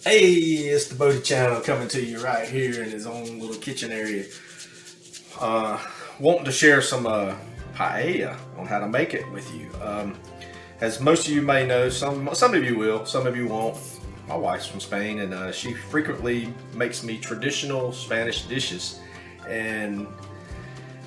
Hey, it's the Bodie channel coming to you right here in his own little kitchen area. Uh, Wanting to share some paella on how to make it with you. As most of you may know, some of you will, some of you won't. My wife's from Spain, and she frequently makes me traditional Spanish dishes. And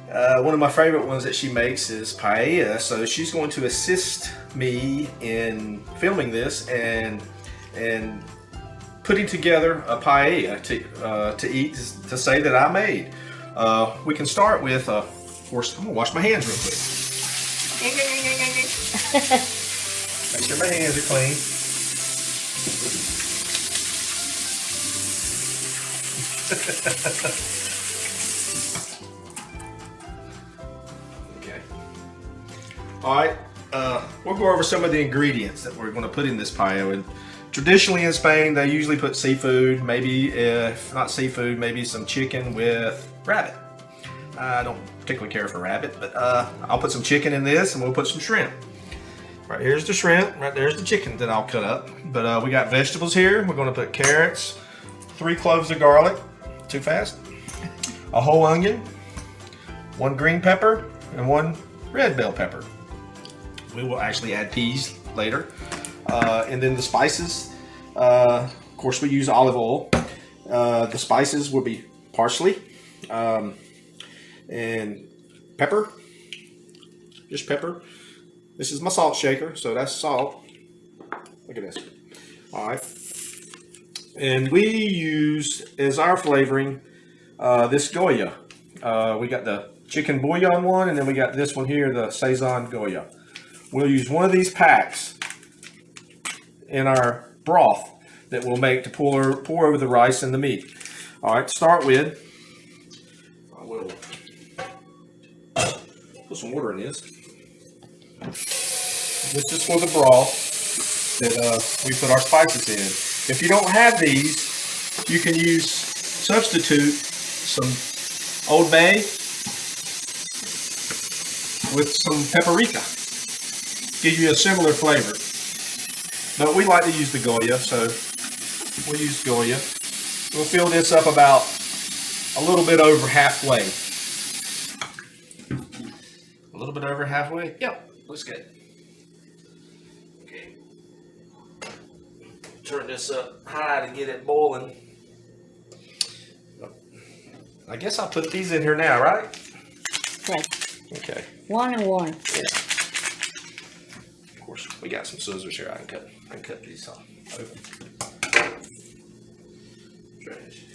one of my favorite ones that she makes is paella. So she's going to assist me in filming this and putting together a paella to eat, to say that I made. We can start with, of course, I'm gonna wash my hands real quick. Make sure my hands are clean. Okay. All right. We'll go over some of the ingredients that we're going to put in this paella. Traditionally in Spain, they usually put seafood, maybe if not seafood, maybe some chicken with rabbit. I don't particularly care for rabbit, but I'll put some chicken in this and we'll put some shrimp. Right here's the shrimp, right there's the chicken that I'll cut up. But we got vegetables here. We're going to put carrots, 3 cloves of garlic, too fast, a whole onion, 1 green pepper, and 1 red bell pepper. We will actually add peas later. And then the spices, of course we use olive oil. The spices will be parsley and pepper, just pepper. This is my salt shaker, so that's salt. Look at this. All right. And we use, as our flavoring, this Goya. We got the chicken bouillon one, and then we got this one here, the Saison Goya. We'll use one of these packs in our broth that we'll make to pour over the rice and the meat. All right, to start with, I will put some water in this. This is for the broth that we put our spices in. If you don't have these, you can substitute some Old Bay with some paprika. Give you a similar flavor. But we like to use the Goya, so we'll use Goya. We'll fill this up about a little bit over halfway. A little bit over halfway? Yep, looks good. Okay. Turn this up high to get it boiling. I guess I'll put these in here now, right? Right. Okay. 1 and 1. Yeah. Of course, we got some scissors here. I can cut these off. Open. Trash.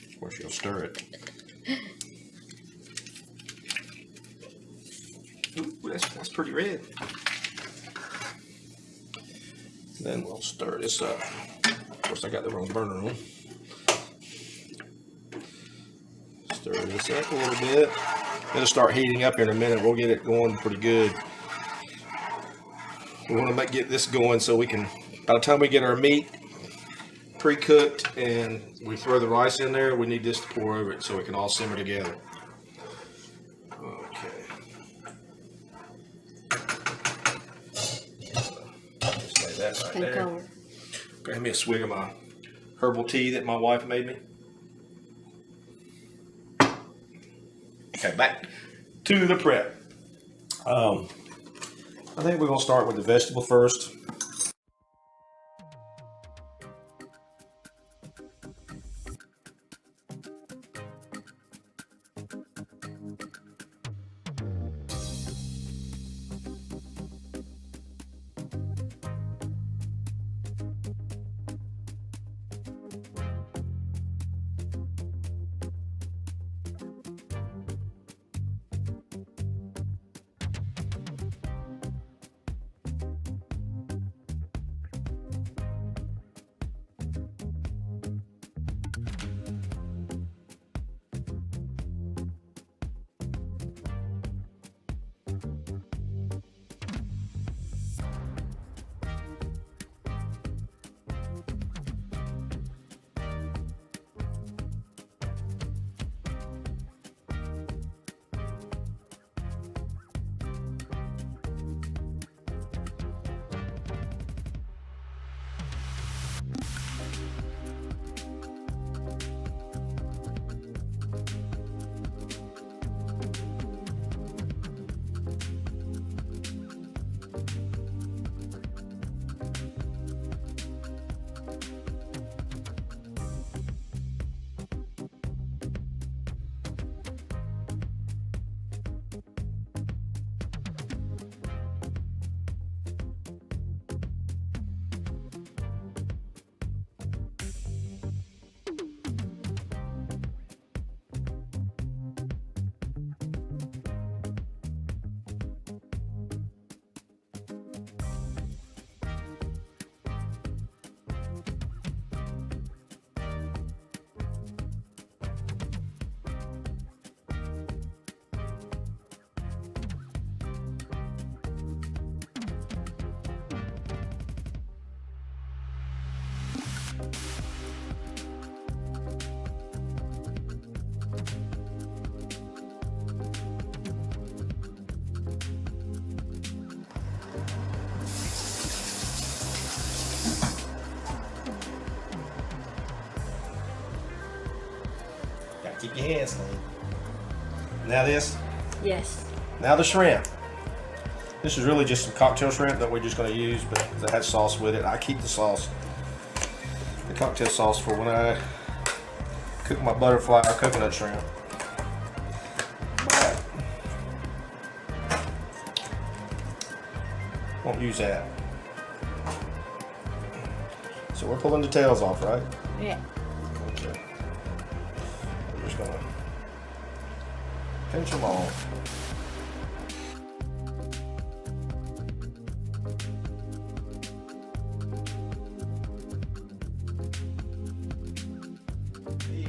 Of course, you'll stir it. Ooh, that's pretty red. Then we'll stir this up. Of course, I got the wrong burner on. Stir this up a little bit. It'll start heating up in a minute. We'll get it going pretty good. We want to get this going so we can, by the time we get our meat pre-cooked and we throw the rice in there, we need this to pour over it so it can all simmer together. Okay. Just lay that right there. Color. Grab me a swig of my herbal tea that my wife made me. Okay, back to the prep. I think we're going to start with the vegetable first. Keep your hands clean. Now this. Yes. Now the shrimp. This is really just some cocktail shrimp that we're just going to use, but it has sauce with it. I keep the sauce, the cocktail sauce, for when I cook my butterfly or coconut shrimp. But won't use that. So we're pulling the tails off, right? Yeah. Okay. We're just going to pinch them off.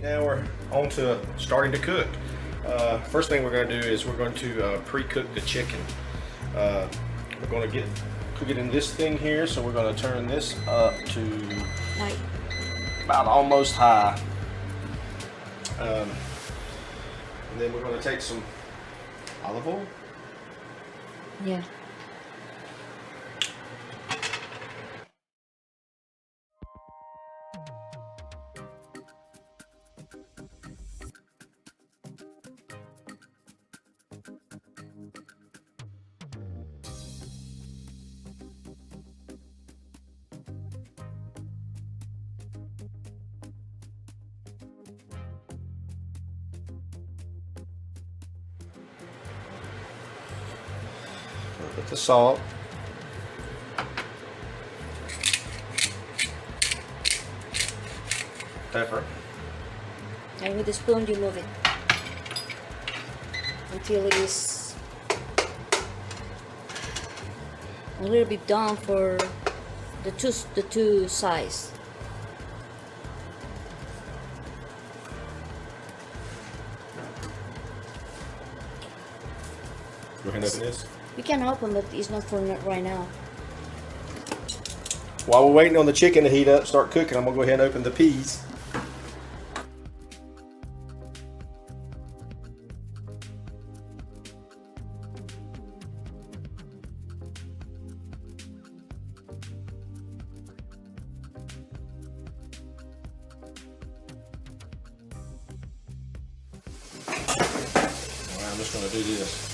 Now we're on to starting to cook. First thing we're going to do is we're going to pre-cook the chicken. We're going to cook it in this thing here, so we're going to turn this up to Like. about almost high. And then we're going to take some olive oil. Yeah. Put the salt. Pepper. And with the spoon you move it until it is a little bit done for the two sides. Go ahead and open this. We can open, but it's not for right now. While we're waiting on the chicken to heat up, start cooking, I'm gonna go ahead and open the peas. Alright, I'm just gonna do this.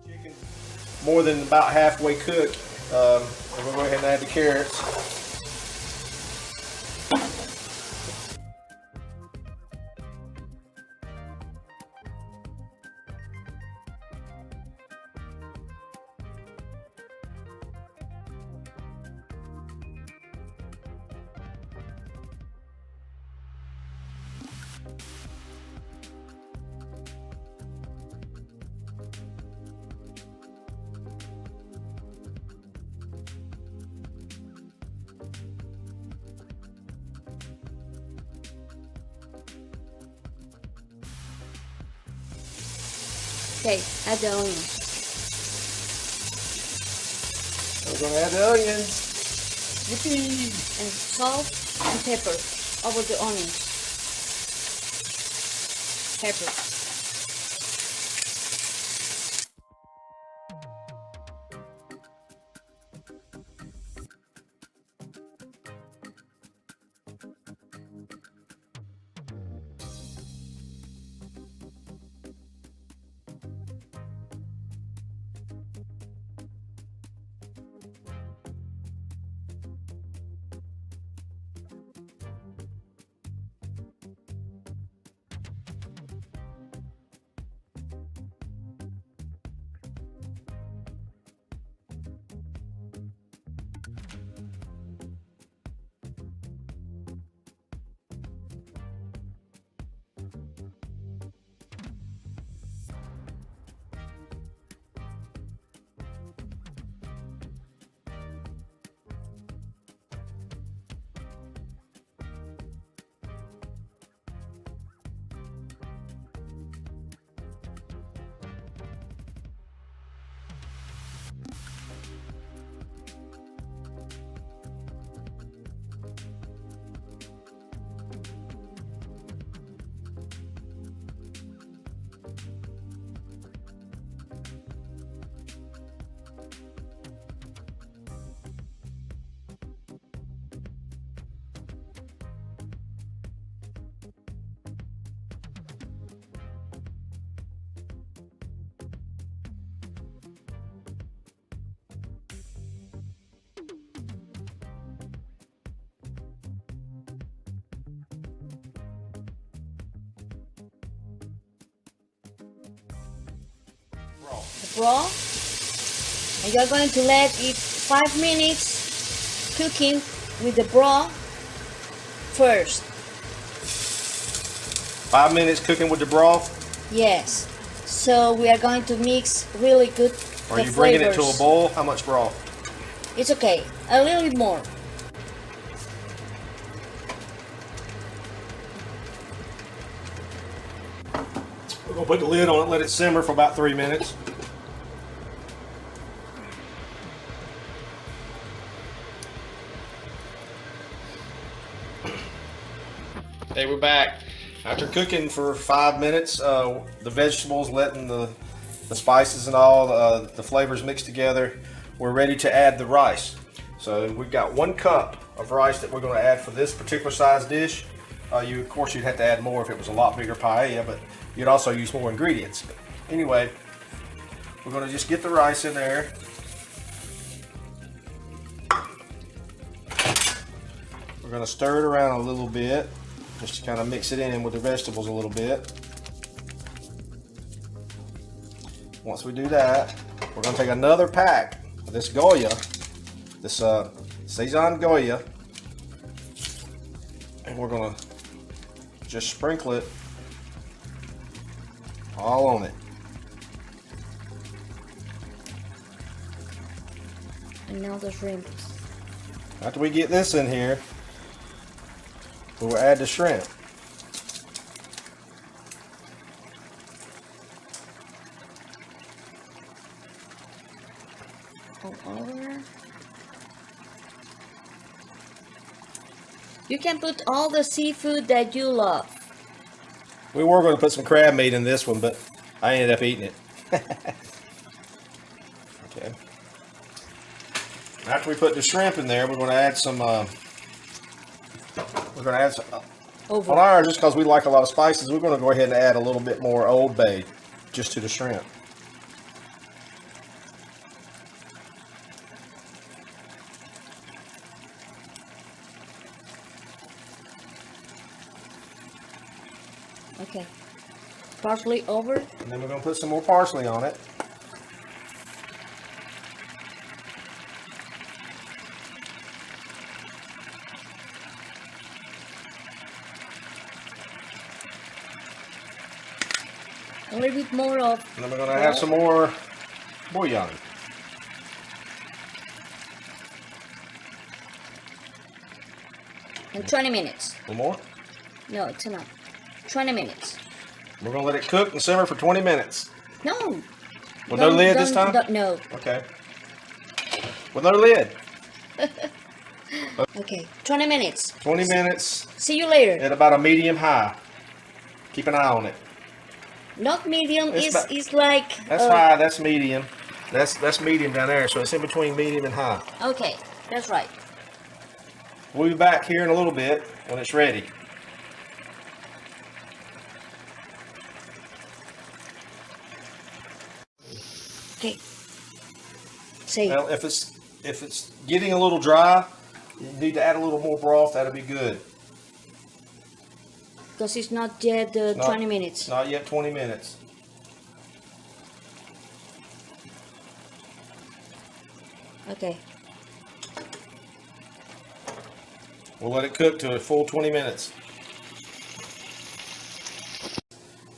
Chicken more than about halfway cooked. And we'll go ahead and add the carrots. Okay, add the onion. We're going to add the onions. Yippee! And salt and pepper over the onions. Pepper. broth, and you're going to let it 5 minutes cooking with the broth first. 5 minutes cooking with the broth? Yes. So we are going to mix really good Are the you bringing flavors. it to a boil? How much broth? It's okay. A little bit more. We're going to put the lid on it, let it simmer for about 3 minutes. Okay, we're back. After cooking for 5 minutes, the vegetables letting the spices and all the flavors mixed together, we're ready to add the rice. So we've got 1 cup of rice that we're going to add for this particular size dish. Of course, you'd have to add more if it was a lot bigger paella, but you'd also use more ingredients. Anyway, we're going to just get the rice in there. We're going to stir it around a little bit, just to kind of mix it in with the vegetables a little bit. Once we do that, we're going to take another pack of this Goya, this Seitan Goya, and we're going to just sprinkle it all on it. And now the shrimp. After we get this in here, we will add the shrimp. All over. You can put all the seafood that you love. We were going to put some crab meat in this one, but I ended up eating it. Okay. After we put the shrimp in there, we're going to add some. Over. On ours, just because we like a lot of spices, we're going to go ahead and add a little bit more Old Bay just to the shrimp. Okay. Parsley over. And then we're going to put some more parsley on it. A little bit more of. And then we're going to add some more bouillon. In 20 minutes. One more. No, it's enough. 20 minutes. We're going to let it cook and simmer for 20 minutes. No. With no lid this time? No. Okay. With no lid. Okay. 20 minutes. 20 minutes See you later. at about a medium high. Keep an eye on it. Not medium. It's Is like. That's high. That's medium. That's medium down there. So it's in between medium and high. Okay. That's right. We'll be back here in a little bit when it's ready. Okay. Say. Now, if it's getting a little dry, you need to add a little more broth. That'll be good. Because it's not yet 20 minutes. Not yet 20 minutes. Okay. We'll let it cook to a full 20 minutes.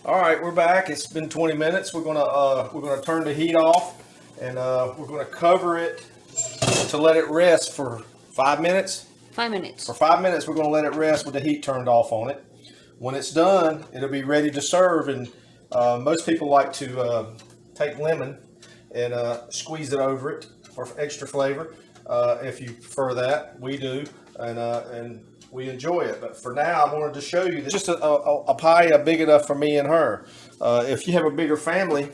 All right, we're back. It's been 20 minutes. We're gonna turn the heat off, and we're gonna cover it to let it rest for 5 minutes. 5 minutes. For 5 minutes, we're gonna let it rest with the heat turned off on it. When it's done, it'll be ready to serve. And most people like to take lemon and squeeze it over it for extra flavor. If you prefer that, we do, and we enjoy it. But for now, I wanted to show you just a paella big enough for me and her. If you have a bigger family,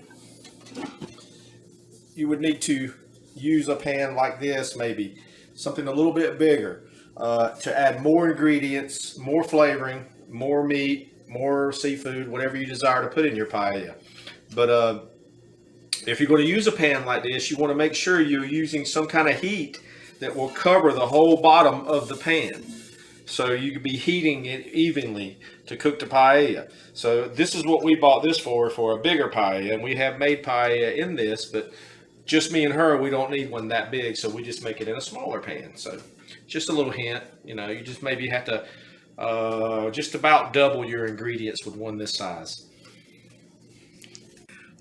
you would need to use a pan like this, maybe something a little bit bigger, to add more ingredients, more flavoring, more meat, more seafood, whatever you desire to put in your paella. But if you're going to use a pan like this, you want to make sure you're using some kind of heat that will cover the whole bottom of the pan. so you could be heating it evenly to cook the paella. So this is what we bought this for a bigger paella, and we have made paella in this, but just me and her, we don't need one that big, so we just make it in a smaller pan. So just a little hint, you know, you just maybe have to just about double your ingredients with one this size.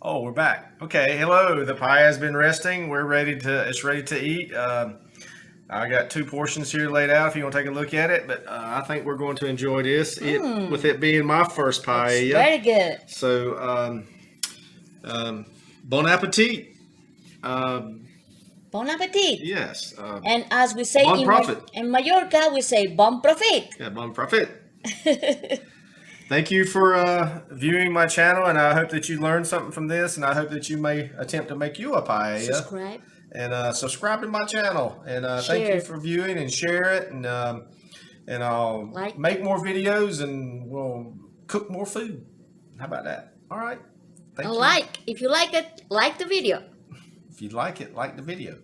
Oh, we're back. Okay, hello. The pie has been resting. It's ready to eat. I got 2 portions here laid out if you want to take a look at it, but I think we're going to enjoy this. With it being my first paella. Very good. So, bon appetit. Bon appetit. Yes. And as we say bon profit. In Mallorca, we say bon profit. Yeah, bon profit. Thank you for viewing my channel, and I hope that you learned something from this, and I hope that you may attempt to make you a paella. Subscribe. And subscribe to my channel, and thank you for viewing, and share it, and I'll make more videos, and we'll cook more food. How about that? All right. Thank you. If you like it, like the video. If you like it, like the video.